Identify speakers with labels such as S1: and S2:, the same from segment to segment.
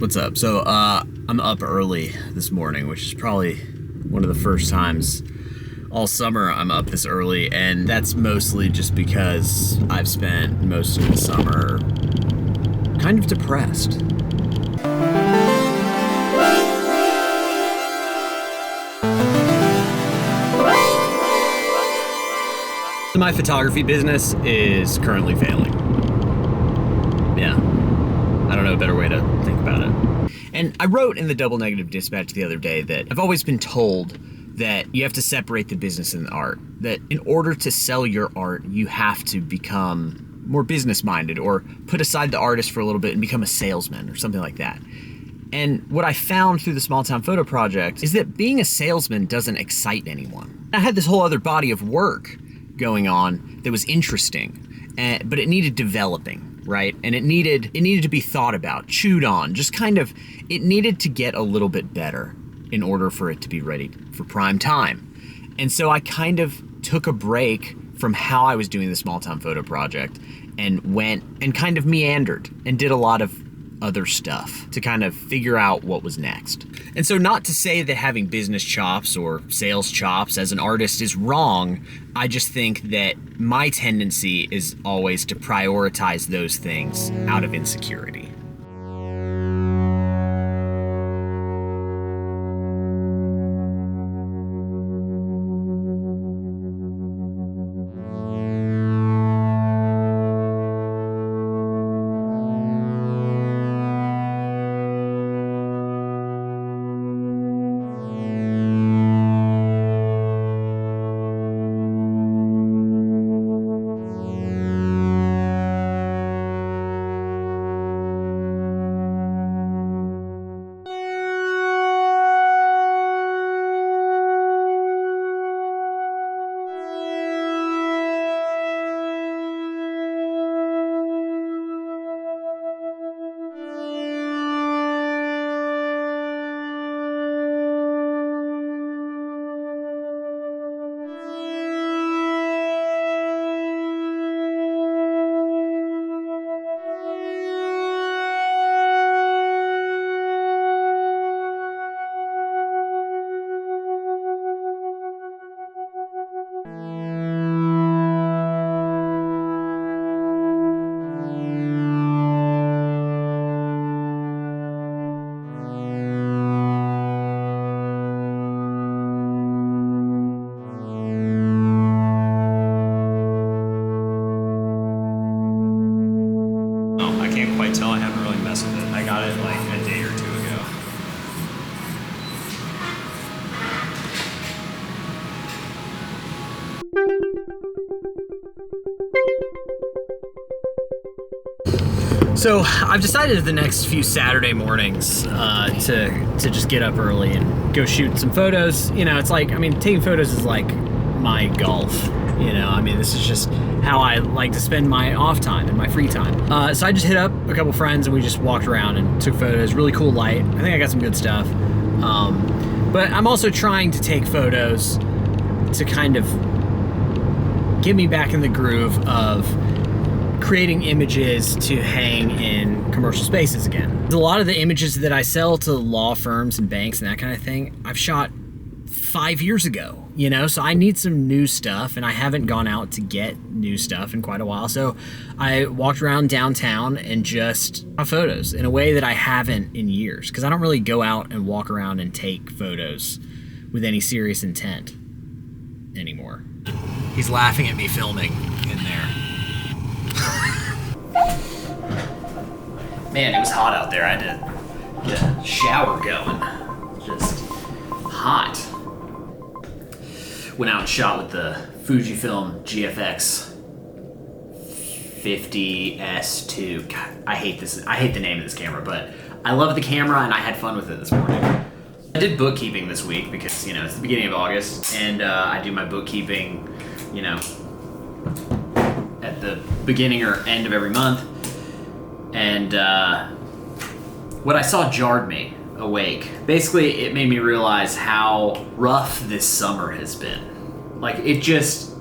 S1: What's up? So, I'm up early this morning, which is probably one of the first times all summer I'm up this early, and that's mostly just because I've spent most of the summer kind of depressed. My photography business is currently failing. Yeah, I don't know a better way to think about it. And I wrote in the Double Negative Dispatch the other day that I've always been told that you have to separate the business and the art. That in order to sell your art, you have to become more business-minded or put aside the artist for a little bit and become a salesman or something like that. And what I found through the Small Town Photo Project is that being a salesman doesn't excite anyone. I had this whole other body of work going on that was interesting, but it needed developing, right? And it needed to be thought about, chewed on, just kind of, it needed to get a little bit better in order for it to be ready for prime time. And so I kind of took a break from how I was doing the Small Town Photo Project and went and kind of meandered and did a lot of other stuff to kind of figure out what was next. And so not to say that having business chops or sales chops as an artist is wrong, I just think that my tendency is always to prioritize those things out of insecurity. I can't quite tell. I haven't really messed with it. I got it like a day or two ago. So I've decided the next few Saturday mornings to just get up early and go shoot some photos. You know, it's like, I mean, taking photos is like my golf. You know, I mean, this is just how I like to spend my off time and my free time. So I just hit up a couple friends and we just walked around and took photos. Really cool light. I think I got some good stuff. But I'm also trying to take photos to kind of get me back in the groove of creating images to hang in commercial spaces again. A lot of the images that I sell to law firms and banks and that kind of thing, I've shot 5 years ago, you know, so I need some new stuff, and I haven't gone out to get new stuff in quite a while. So I walked around downtown and just took photos in a way that I haven't in years, because I don't really go out and walk around and take photos with any serious intent anymore. He's laughing at me filming in there. Man, it was hot out there. I had to get a shower going. Just hot. Went out and shot with the Fujifilm GFX 50S2. God, I hate the name of this camera, but I love the camera and I had fun with it this morning. I did bookkeeping this week because, you know, it's the beginning of August, and I do my bookkeeping, you know, at the beginning or end of every month. And what I saw jarred me awake. Basically, it made me realize how rough this summer has been. Like, it just,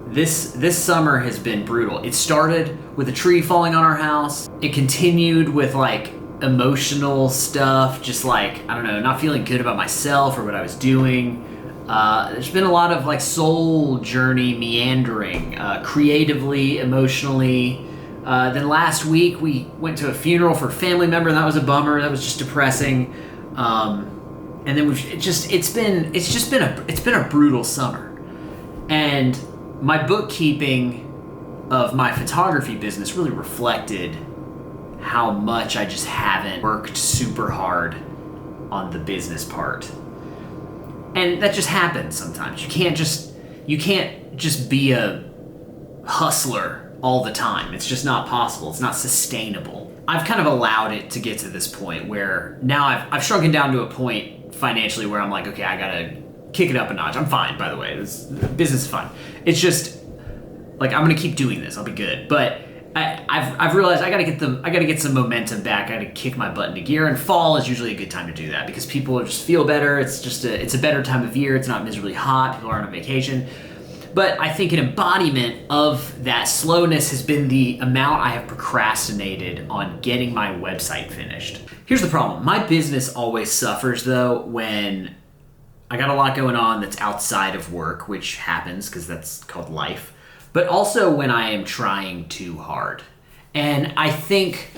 S1: this summer has been brutal. It started with a tree falling on our house. It continued with like emotional stuff, just like, I don't know, not feeling good about myself or what I was doing. There's been a lot of like soul journey meandering, creatively, emotionally. Then last week we went to a funeral for a family member, and that was a bummer. That was just depressing. And then it's been a brutal summer. And my bookkeeping of my photography business really reflected how much I just haven't worked super hard on the business part. And that just happens sometimes. You can't just be a hustler all the time. It's just not possible. It's not sustainable. I've kind of allowed it to get to this point where now I've shrunken down to a point financially where I'm like, okay, I gotta kick it up a notch. I'm fine, by the way. This business is fine. It's just like, I'm gonna keep doing this. I'll be good. But I've realized I gotta get some momentum back. I gotta kick my butt into gear, and fall is usually a good time to do that because people just feel better. It's a better time of year. It's not miserably hot. People aren't on vacation. But I think an embodiment of that slowness has been the amount I have procrastinated on getting my website finished. Here's the problem. My business always suffers though when I got a lot going on that's outside of work, which happens because that's called life, but also when I am trying too hard. And I think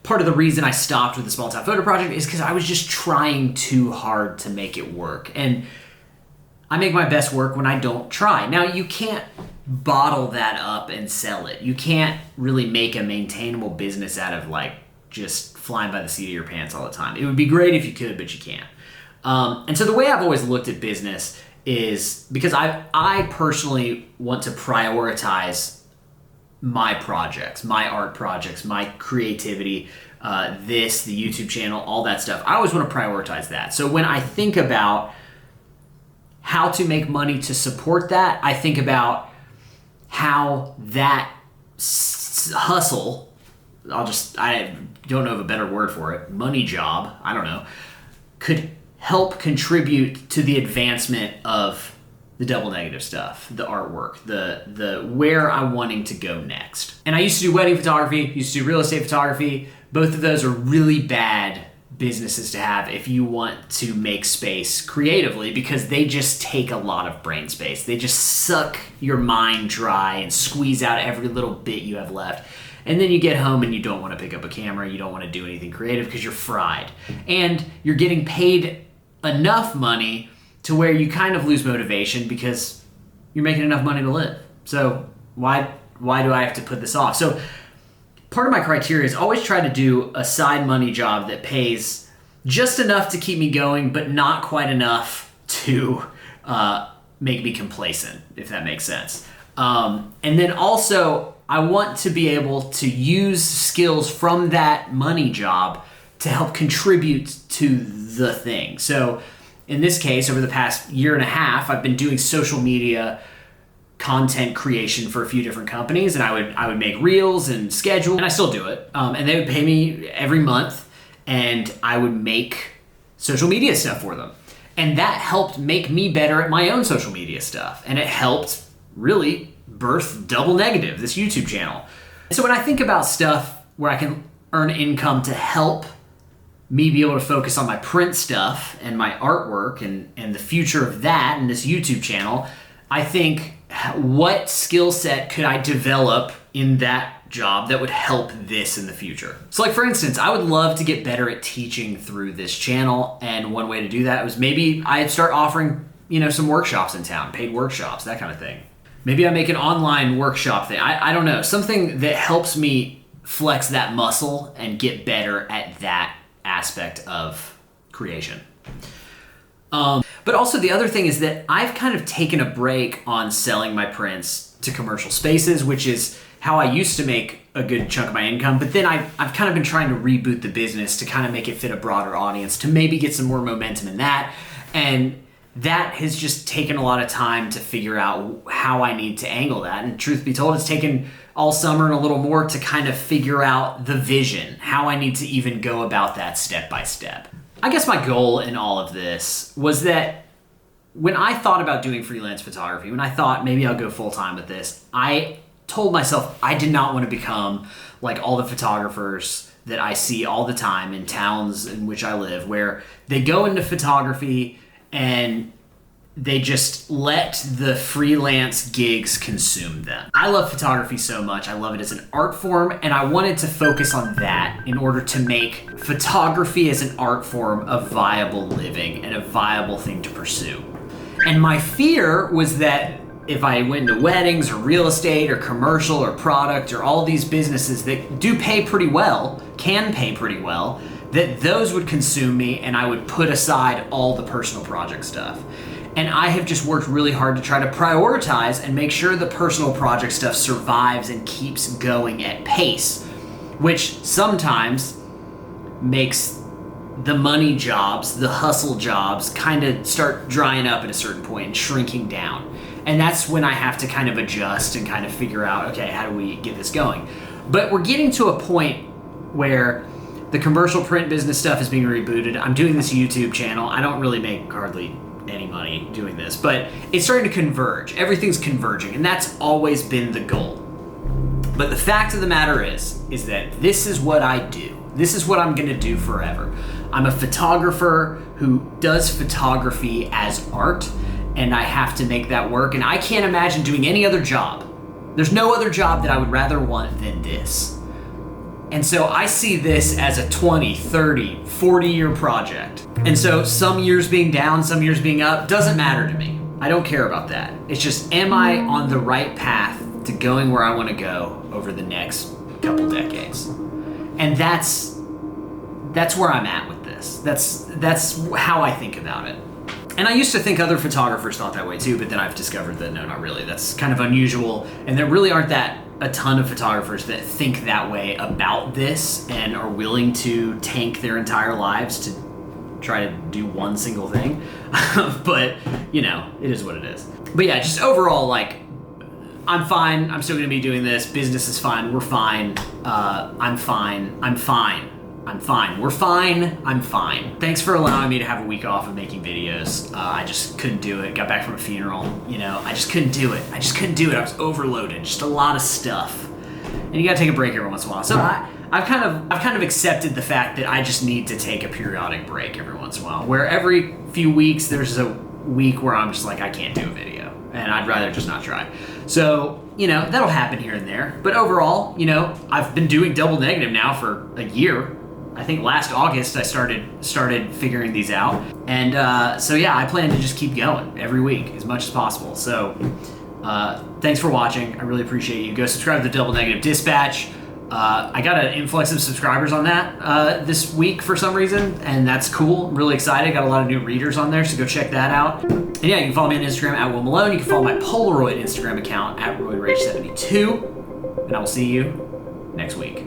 S1: part of the reason I stopped with the small town photo project is because I was just trying too hard to make it work. And I make my best work when I don't try. Now, you can't bottle that up and sell it. You can't really make a maintainable business out of like just flying by the seat of your pants all the time. It would be great if you could, but you can't. And so the way I've always looked at business is because I personally want to prioritize my projects, my art projects, my creativity, the YouTube channel, all that stuff. I always want to prioritize that. So when I think about how to make money to support that, I think about how that hustle, I don't know of a better word for it, money job, I don't know, could help contribute to the advancement of the double negative stuff, the artwork, the where I'm wanting to go next. And I used to do wedding photography, used to do real estate photography. Both of those are really bad businesses to have if you want to make space creatively because they just take a lot of brain space. They just suck your mind dry and squeeze out every little bit you have left. And then you get home and you don't want to pick up a camera, you don't want to do anything creative because you're fried. And you're getting paid enough money to where you kind of lose motivation because you're making enough money to live. So why do I have to put this off? So part of my criteria is always try to do a side money job that pays just enough to keep me going, but not quite enough to make me complacent, if that makes sense. And then also, I want to be able to use skills from that money job to help contribute to the thing. So in this case, over the past year and a half, I've been doing social media content creation for a few different companies, and I would make reels and schedule, and I still do it. And they would pay me every month, and I would make social media stuff for them. And that helped make me better at my own social media stuff. And it helped really birth Double Negative, this YouTube channel. So when I think about stuff where I can earn income to help me be able to focus on my print stuff and my artwork and the future of that and this YouTube channel, I think, what skill set could I develop in that job that would help this in the future? So like, for instance, I would love to get better at teaching through this channel. And one way to do that was maybe I'd start offering, some workshops in town, paid workshops, that kind of thing. Maybe I make an online workshop thing. I don't know, something that helps me flex that muscle and get better at that aspect of creation. But also the other thing is that I've kind of taken a break on selling my prints to commercial spaces, which is how I used to make a good chunk of my income. But then I've kind of been trying to reboot the business to kind of make it fit a broader audience, to maybe get some more momentum in that. And that has just taken a lot of time to figure out how I need to angle that. And truth be told, it's taken all summer and a little more to kind of figure out the vision, how I need to even go about that step by step. I guess my goal in all of this was that when I thought about doing freelance photography, when I thought maybe I'll go full-time with this, I told myself I did not want to become like all the photographers
S2: that I see all the time in towns in which I live, where they go into photography and they just let the freelance gigs consume them. I love photography so much. I love it as an art form, and I wanted to focus on that in order to make photography as an art form a viable living and a viable thing to pursue. And my fear was that if I went into weddings or real estate or commercial or product or all these businesses that do pay pretty well, can pay pretty well, that those would consume me and I would put aside all the personal project stuff. And I have just worked really hard to try to prioritize and make sure the personal project stuff survives and keeps going at pace, which sometimes makes the money jobs, the hustle jobs, kind of start drying up at a certain point and shrinking down. And that's when I have to kind of adjust and kind of figure out, okay, how do we get this going? But we're getting to a point where the commercial print business stuff is being rebooted. I'm doing this YouTube channel. I don't really make hardly any money doing this, but it's starting to converge. Everything's converging, and that's always been the goal. But the fact of the matter is that this is what I do. This is what I'm gonna do forever. I'm a photographer who does photography as art, and I have to make that work, and I can't imagine doing any other job. There's no other job that I would rather want than this. And so I see this as a 20, 30, 40-year project. And so some years being down, some years being up, doesn't matter to me. I don't care about that. It's just, am I on the right path to going where I want to go over the next couple decades? And that's where I'm at with this. That's how I think about it. And I used to think other photographers thought that way too, but then I've discovered that no, not really. That's kind of unusual, and there really aren't a ton of photographers that think that way about this and are willing to tank their entire lives to try to do one single thing. But, you know, it is what it is. But yeah, just overall, like, I'm fine. I'm still gonna be doing this. Business is fine. We're fine. I'm fine. I'm fine. I'm fine. We're fine. I'm fine. Thanks for allowing me to have a week off of making videos. I just couldn't do it. Got back from a funeral, you know. I just couldn't do it. I was overloaded. Just a lot of stuff. And you gotta take a break every once in a while. So I've kind of accepted the fact that I just need to take a periodic break every once in a while. Where every few weeks there's a week where I'm just like, I can't do a video. And I'd rather just not try. So, you know, that'll happen here and there. But overall, you know, I've been doing Double Negative now for a year. I think last August I started figuring these out. And so yeah, I plan to just keep going every week as much as possible. So thanks for watching. I really appreciate you. Go subscribe to the Double Negative Dispatch. I got an influx of subscribers on that this week for some reason, and that's cool. I'm really excited. Got a lot of new readers on there, so go check that out. And yeah, you can follow me on Instagram at Will Malone. You can follow my Polaroid Instagram account at RoidRage72. And I will see you next week.